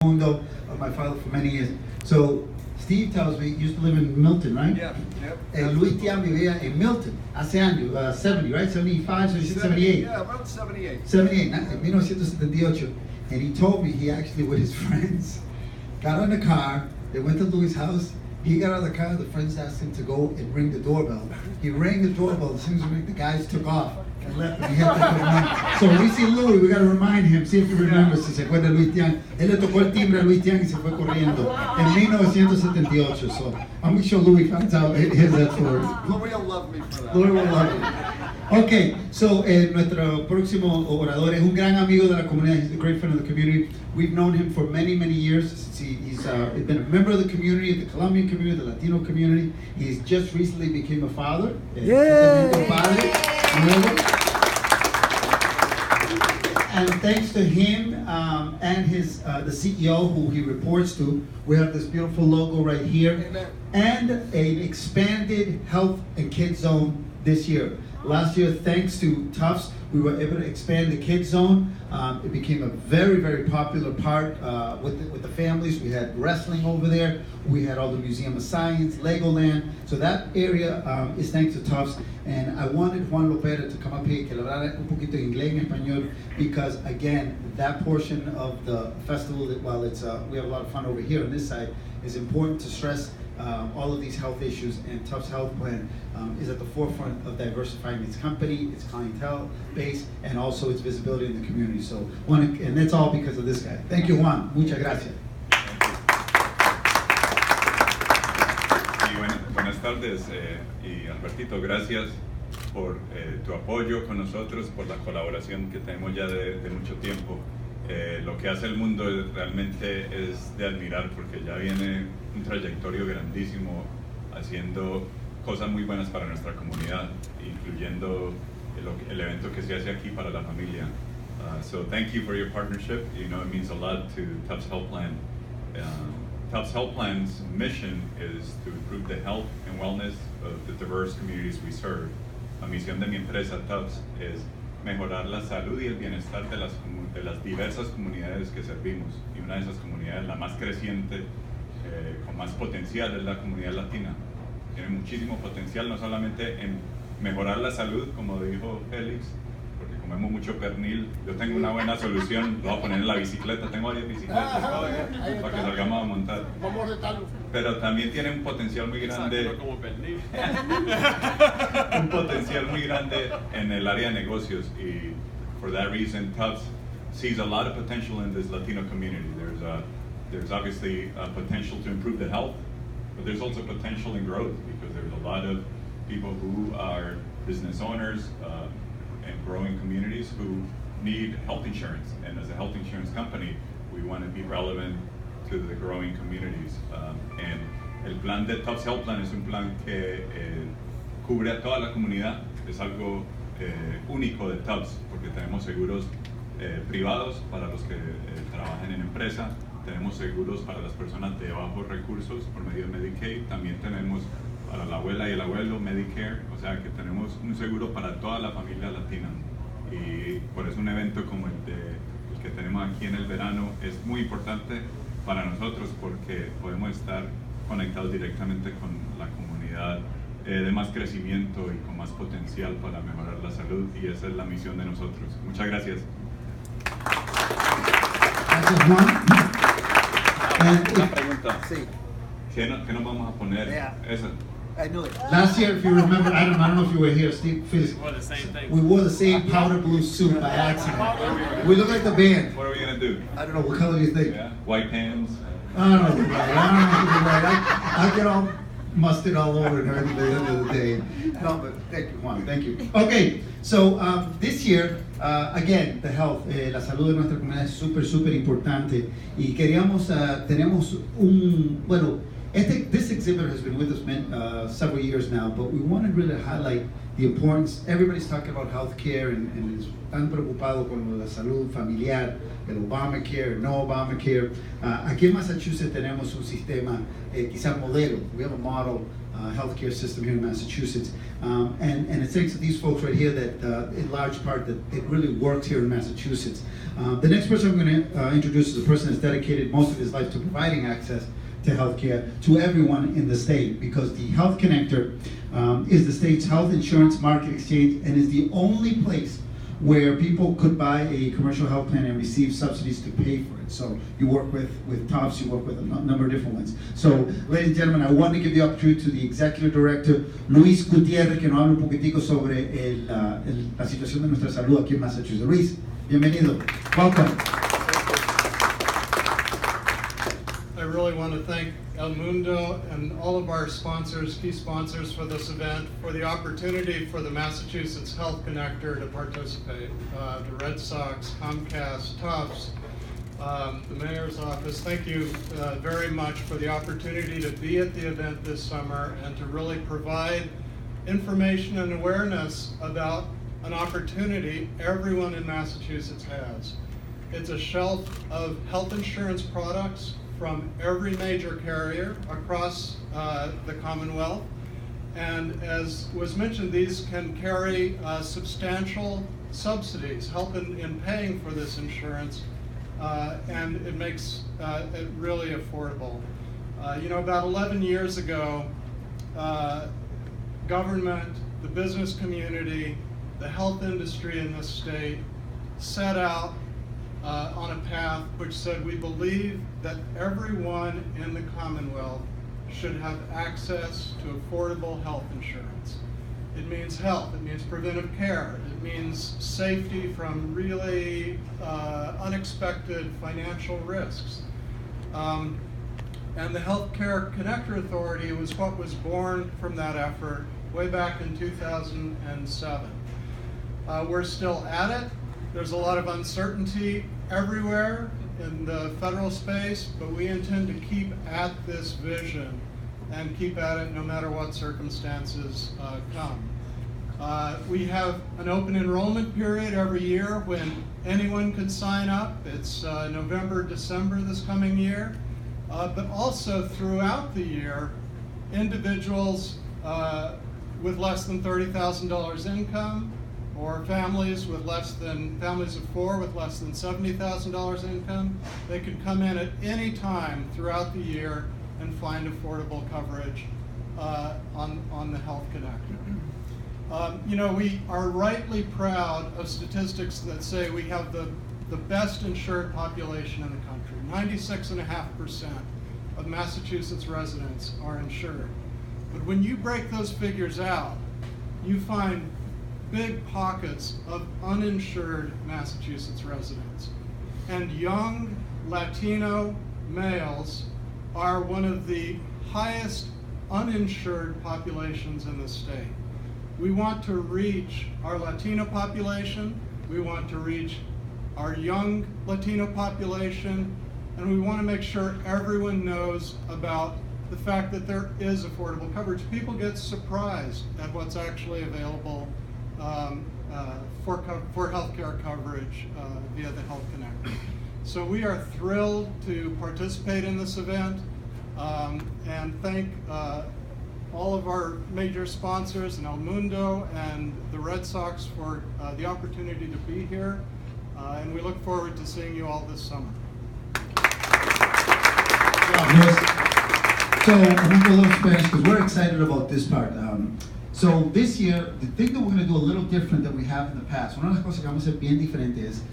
Mundo of my father for many years. So Steve tells me, you used to live in Milton, right? Yeah, yep. Luis Tian vivía en Milton hace años, 70, right? 75, 76, 78. Yeah, about 78. 78, en 1978. And he told me he actually, with his friends, got in the car, they went to Louis' house, he got out of the car, the friends asked him to go and ring the doorbell. He rang the doorbell, as soon as the guys took off and left, and he had to put him in. So when we see Louis, we got to remind him, see if he remembers, si se acuerda de Luis Tian. Él le tocó el timbre a Luis Tian y se fue corriendo en 1978. So I'm sure Louis finds out here's that story. Louis will love me for that. Louis will love you. Okay, so nuestro próximo orador es un gran amigo de la comunidad. He's a great friend of the community. We've known him for many, many years. He's been a member of the community, the Colombian community, the Latino community. He's just recently became a father. And thanks to him and his the CEO who he reports to, we have this beautiful logo right here. Amen. And an expanded health and kids zone this year. Last year, thanks to Tufts, we were able to expand the kids zone. It became a very, very popular part with the families. We had wrestling over there. We had all the Museum of Science, Legoland. So that area is thanks to Tufts. And I wanted Juan Lopera to come up here, que le hablara un poquito de inglés en español, because again, that portion of the festival, while it's we have a lot of fun over here on this side, is important to stress all of these health issues, and Tufts Health Plan is at the forefront of diversifying its company, its clientele base, and also its visibility in the community. So, and that's all because of this guy. Thank you, Juan. Muchas gracias. Buenas tardes, y Albertito, gracias por tu apoyo con nosotros, por la colaboración que tenemos ya de mucho tiempo. Lo que hace el mundo realmente es de admirar, porque ya viene un trayectorio grandísimo haciendo cosas muy buenas para nuestra comunidad, incluyendo el evento que se hace aquí para la familia. So thank you for your partnership. You know, it means a lot to Tufts Health Plan. Tufts Health Plan's mission is to improve the health and wellness of the diverse communities we serve. La misión de mi empresa Tufts es mejorar la salud y el bienestar de las diversas comunidades que servimos, y una de esas comunidades, la más creciente, con más potencial, es la comunidad latina. Tiene muchísimo potencial, no solamente en mejorar la salud, como dijo Félix, porque comemos mucho pernil. Yo tengo una buena solución, lo voy a poner en la bicicleta, tengo varias bicicletas para que salgamos a montar. Vamos a retarlo. Pero también tiene un potencial muy grande, Exacto, como pernil. un potencial muy grande en el área de negocios, y for that reason Tufts sees a lot of potential in this Latino community. There's obviously a potential to improve the health, but there's also potential in growth, because there's a lot of people who are business owners and growing communities who need health insurance, and as a health insurance company we want to be relevant to the growing communities. And el plan de Tufts Health Plan es un plan que cubre a toda la comunidad. Es algo único de Tufts, porque tenemos seguros privados para los que trabajan en empresa, tenemos seguros para las personas de bajos recursos por medio de Medicaid, también tenemos para la abuela y el abuelo Medicare, o sea que tenemos un seguro para toda la familia latina, y por eso un evento como el que tenemos aquí en el verano es muy importante para nosotros, porque podemos estar conectados directamente con la comunidad de más crecimiento y con más potencial para mejorar la salud, y esa es la misión de nosotros. Muchas gracias. Gracias, Juan. Una pregunta. Sí. ¿Qué nos vamos a poner? Yeah. Esa. I knew it. Last year, if you remember, I don't know if you were here, Steve. We wore the same thing. We wore the same powder blue suit by accident. We look like the band. What are we gonna do? I don't know, what color do you think? Yeah. White pants. I don't know, I get all mustard all over and everything at the end of the day. No, but thank you, Juan, thank you. Okay, so this year, again, the health, la salud de nuestra comunidad es súper importante, y queríamos, tenemos this exhibit has been with us several years now, but we want to really highlight the importance. Everybody's talking about healthcare and están preocupados con la salud familiar, el Obamacare, no Obamacare. Aquí en Massachusetts tenemos un sistema quizá modelo. We have a model healthcare system here in Massachusetts, and it's thanks to these folks right here that, in large part, that it really works here in Massachusetts. The next person I'm going to introduce is a person that's dedicated most of his life to providing access to healthcare to everyone in the state, because the Health Connector is the state's health insurance market exchange and is the only place where people could buy a commercial health plan and receive subsidies to pay for it. So you work with Tufts, you work with a number of different ones. So, ladies and gentlemen, I want to give the opportunity to the Executive Director, Luis Gutierrez, que nos hable un poquitico sobre la situación de nuestra salud aquí en Massachusetts. Luis, bienvenido. Welcome. I really want to thank El Mundo and all of our sponsors, key sponsors for this event, for the opportunity for the Massachusetts Health Connector to participate. The Red Sox, Comcast, Tufts, the Mayor's Office, thank you very much for the opportunity to be at the event this summer and to really provide information and awareness about an opportunity everyone in Massachusetts has. It's a shelf of health insurance products from every major carrier across the Commonwealth. And as was mentioned, these can carry substantial subsidies, help in paying for this insurance, and it makes it really affordable. About 11 years ago, government, the business community, the health industry in this state set out on a path which said we believe that everyone in the Commonwealth should have access to affordable health insurance. It means health, it means preventive care, it means safety from really unexpected financial risks. And the Healthcare Connector Authority was what was born from that effort way back in 2007. We're still at it. There's a lot of uncertainty everywhere in the federal space, but we intend to keep at this vision and keep at it no matter what circumstances come. We have an open enrollment period every year when anyone can sign up. It's November, December this coming year, but also throughout the year, individuals with less than $30,000 income, or families of four with less than $70,000 income, they can come in at any time throughout the year and find affordable coverage on the Health Connector. We are rightly proud of statistics that say we have the best insured population in the country. 96.5% of Massachusetts residents are insured. But when you break those figures out, you find big pockets of uninsured Massachusetts residents. And young Latino males are one of the highest uninsured populations in the state. We want to reach our Latino population, we want to reach our young Latino population, and we want to make sure everyone knows about the fact that there is affordable coverage. People get surprised at what's actually available for healthcare coverage via the Health Connector. So we are thrilled to participate in this event and thank all of our major sponsors and El Mundo and the Red Sox for the opportunity to be here. And we look forward to seeing you all this summer. So I'm going to do a little Spanish because we're excited about this part. So this year, the thing that we're going to do a little different than we have in the past, una de las cosas que vamos a hacer bien diferente es,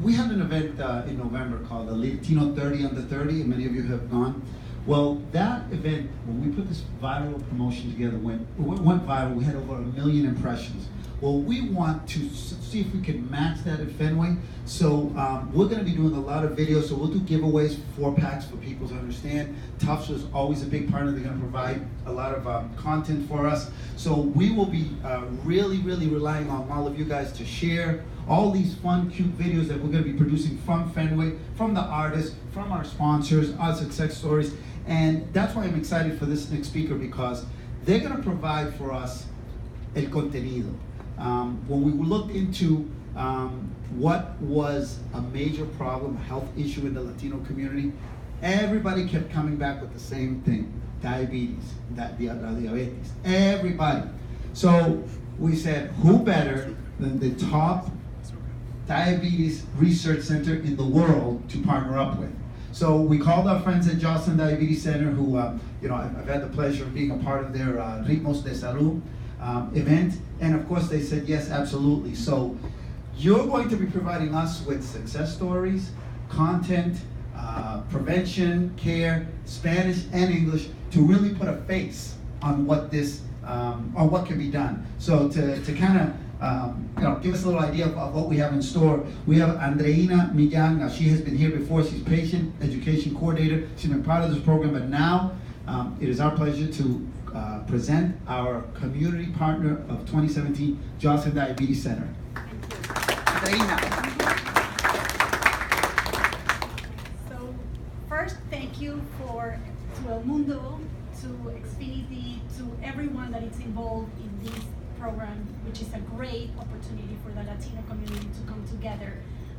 we had an event in November called the Latino 30 Under 30, and many of you have gone. Well, that event, when we put this viral promotion together, went viral. We had over 1 million impressions. Well, we want to see if we can match that at Fenway. So we're going to be doing a lot of videos. So we'll do giveaways, 4-packs for people to understand. Tufts was always a big partner. They're going to provide a lot of content for us. So we will be really relying on all of you guys to share all these fun, cute videos that we're going to be producing from Fenway, from the artists, from our sponsors, our success stories. And that's why I'm excited for this next speaker, because they're going to provide for us el contenido. When we looked into what was a major problem, a health issue in the Latino community, everybody kept coming back with the same thing: diabetes, diabetes. Everybody. So we said, who better than the top diabetes research center in the world to partner up with? So we called our friends at Joslin Diabetes Center, who I've had the pleasure of being a part of their Ritmos de Salud event, and of course they said yes, absolutely. So you're going to be providing us with success stories, content, prevention, care, Spanish and English, to really put a face on what this or what can be done. So to kind of give us a little idea of what we have in store, we have Andreina Millán. Now, she has been here before. She's patient education coordinator. She's been part of this program, but now it is our pleasure to present our community partner of 2017, Joslin Diabetes Center. Andreina. So first, thank you to El Mundo, to Xfinity, to everyone that is involved in this program, which is a great opportunity for the Latino community to come together.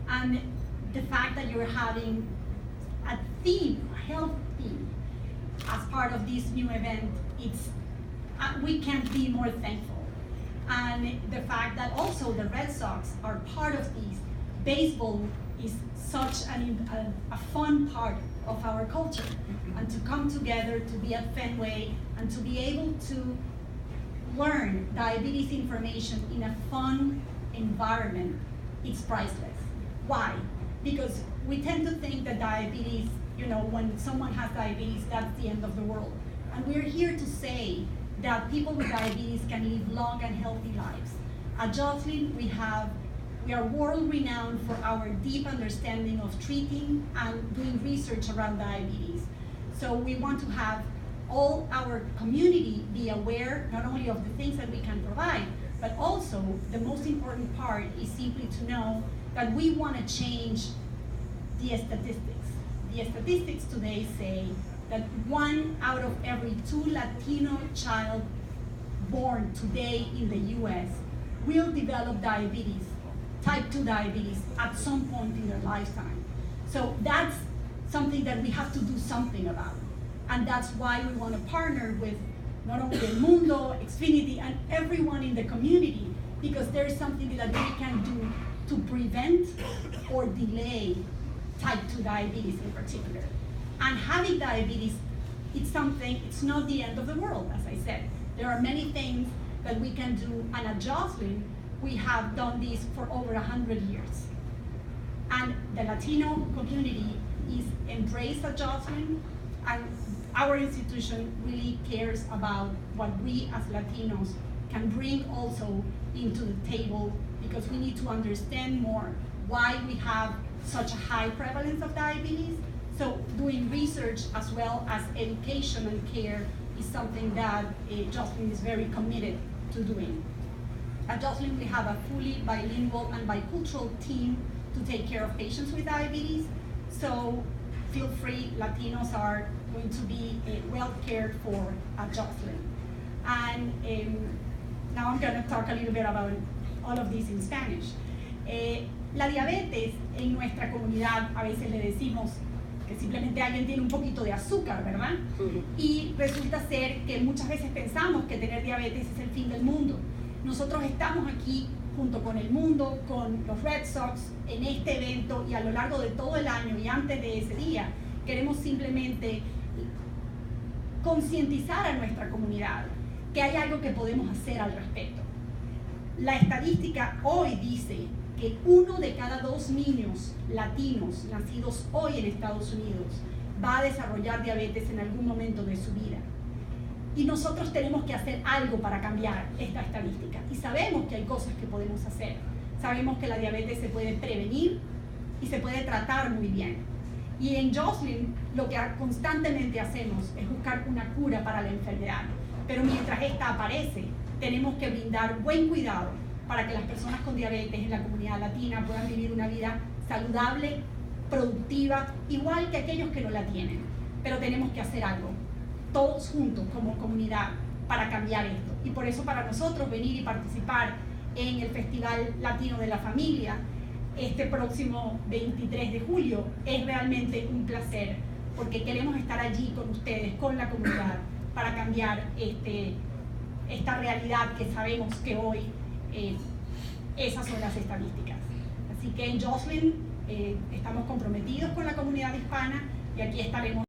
And the fact that you're having a theme, a health theme, as part of this new event, we can't be more thankful. And the fact that also the Red Sox are part of this. Baseball is such a fun part of our culture. And to come together, to be at Fenway, and to be able to learn diabetes information in a fun environment, it's priceless. Why? Because we tend to think that diabetes, when someone has diabetes, that's the end of the world. And we're here to say that people with diabetes can live long and healthy lives. At Joslin, we are world-renowned for our deep understanding of treating and doing research around diabetes. So we want to have all our community be aware not only of the things that we can provide, but also the most important part is simply to know that we want to change the statistics. The statistics today say that 1 out of every 2 Latino child born today in the US will develop diabetes, type 2 diabetes, at some point in their lifetime. So that's something that we have to do something about. And that's why we want to partner with not only El Mundo, Xfinity, and everyone in the community, because there's something that we can do to prevent or delay type 2 diabetes in particular. And having diabetes, it's not the end of the world, as I said. There are many things that we can do, and at Joslin, we have done this for over 100 years. And the Latino community is embraced at Joslin, and our institution really cares about what we as Latinos can bring also into the table, because we need to understand more why we have such a high prevalence of diabetes. So doing research as well as education and care is something that Joslin is very committed to doing. At Joslin, we have a fully bilingual and bicultural team to take care of patients with diabetes. So feel free, Latinos are going to be well cared for at Joslin. And now I'm going to talk a little bit about all of this in Spanish. La diabetes en nuestra comunidad, a veces le decimos que simplemente alguien tiene un poquito de azúcar, ¿verdad? Y resulta ser que muchas veces pensamos que tener diabetes es el fin del mundo. Nosotros estamos aquí junto con el mundo, con los Red Sox, en este evento, y a lo largo de todo el año y antes de ese día, queremos simplemente concientizar a nuestra comunidad que hay algo que podemos hacer al respecto. La estadística hoy dice que 1 de cada 2 niños latinos nacidos hoy en Estados Unidos va a desarrollar diabetes en algún momento de su vida. Y nosotros tenemos que hacer algo para cambiar esta estadística. Y sabemos que hay cosas que podemos hacer. Sabemos que la diabetes se puede prevenir y se puede tratar muy bien. Y en Joslin lo que constantemente hacemos es buscar una cura para la enfermedad. Pero mientras esta aparece, tenemos que brindar buen cuidado para que las personas con diabetes en la comunidad latina puedan vivir una vida saludable, productiva, igual que aquellos que no la tienen. Pero tenemos que hacer algo, todos juntos como comunidad, para cambiar esto. Y por eso para nosotros venir y participar en el Festival Latino de la Familia este próximo 23 de julio es realmente un placer, porque queremos estar allí con ustedes, con la comunidad, para cambiar esta realidad que sabemos que hoy esas son las estadísticas. Así que en Jocelyn estamos comprometidos con la comunidad hispana y aquí estaremos.